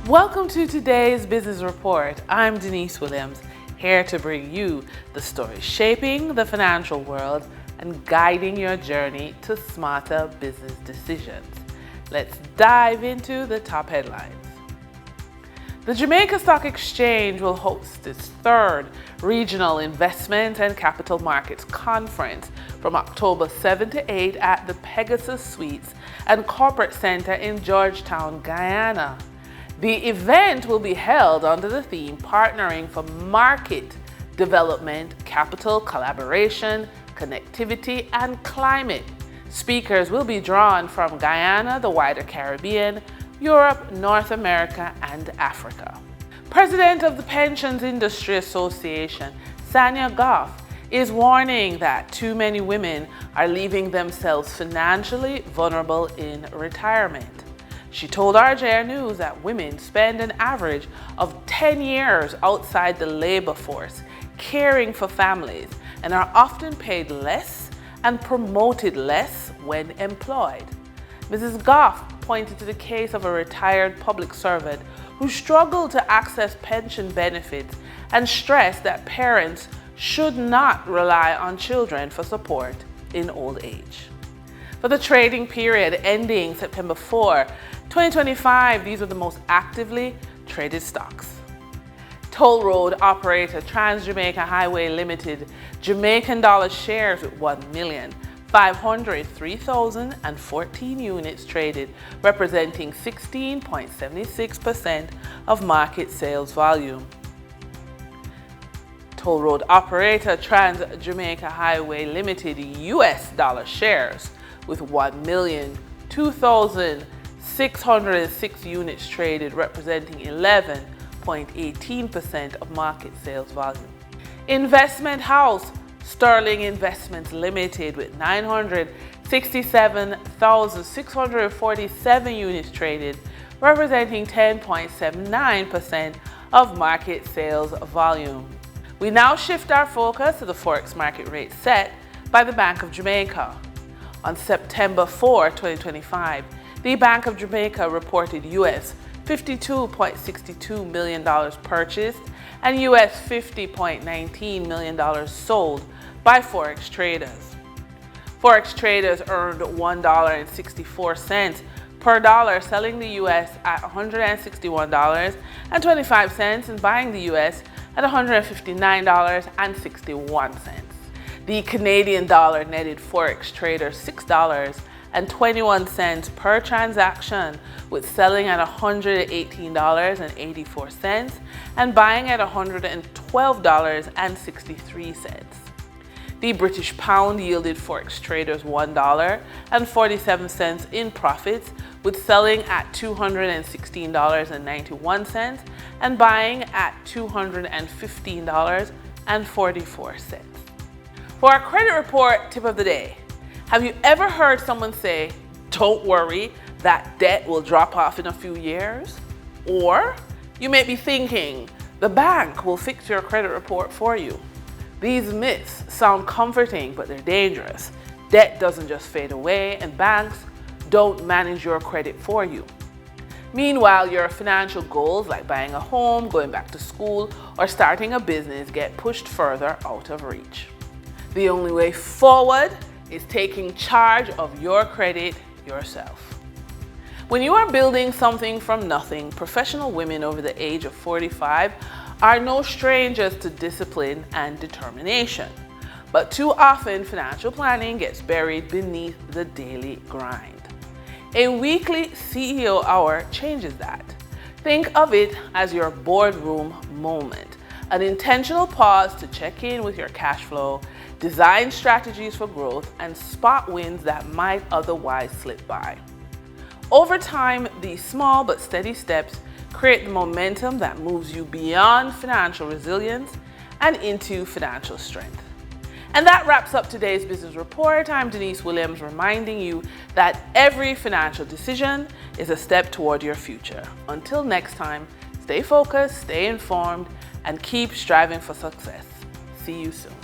Welcome to today's business report. I'm Denise Williams, here to bring you the stories shaping the financial world and guiding your journey to smarter business decisions. Let's dive into the top headlines. The Jamaica Stock Exchange will host its third Regional Investment and Capital Markets Conference from October 7 to 8 at the Pegasus Suites and Corporate Center in Georgetown, Guyana. The event will be held under the theme Partnering for Market Development, Capital Collaboration, Connectivity, and Climate. Speakers will be drawn from Guyana, the wider Caribbean, Europe, North America, and Africa. President of the Pensions Industry Association, Sanya Goff, is warning that too many women are leaving themselves financially vulnerable in retirement. She told RJR News that women spend an average of 10 years outside the labor force caring for families and are often paid less and promoted less when employed. Mrs. Goff pointed to the case of a retired public servant who struggled to access pension benefits and stressed that parents should not rely on children for support in old age. For the trading period ending September 4, 2025, these were the most actively traded stocks. Toll road operator Trans-Jamaica Highway Limited Jamaican dollar shares with 1,503,014 units traded, representing 16.76% of market sales volume. Toll road operator Trans-Jamaica Highway Limited US dollar shares with 1,002,606 units traded, representing 11.18% of market sales volume. Investment house Sterling Investments Limited with 967,647 units traded, representing 10.79% of market sales volume. We now shift our focus to the Forex market rate set by the Bank of Jamaica. On September 4, 2025, the Bank of Jamaica reported US $52.62 million purchased and US $50.19 million sold by Forex traders. Forex traders earned $1.64 per dollar, selling the US at $161.25 and buying the US at $159.61. The Canadian dollar netted Forex traders $6.21 per transaction, with selling at $118.84 and buying at $112.63. The British pound yielded Forex traders $1.47 in profits, with selling at $216.91 and buying at $215.44. For our credit report tip of the day, have you ever heard someone say, "Don't worry, that debt will drop off in a few years"? Or you may be thinking, "The bank will fix your credit report for you." These myths sound comforting, but they're dangerous. Debt doesn't just fade away, and banks don't manage your credit for you. Meanwhile, your financial goals like buying a home, going back to school, or starting a business get pushed further out of reach. The only way forward is taking charge of your credit yourself. When you are building something from nothing, professional women over the age of 45 are no strangers to discipline and determination. But too often, financial planning gets buried beneath the daily grind. A weekly CEO hour changes that. Think of it as your boardroom moment, an intentional pause to check in with your cash flow, design strategies for growth, and spot wins that might otherwise slip by. Over time, these small but steady steps create the momentum that moves you beyond financial resilience and into financial strength. And that wraps up today's business report. I'm Denise Williams, reminding you that every financial decision is a step toward your future. Until next time, stay focused, stay informed, and keep striving for success. See you soon.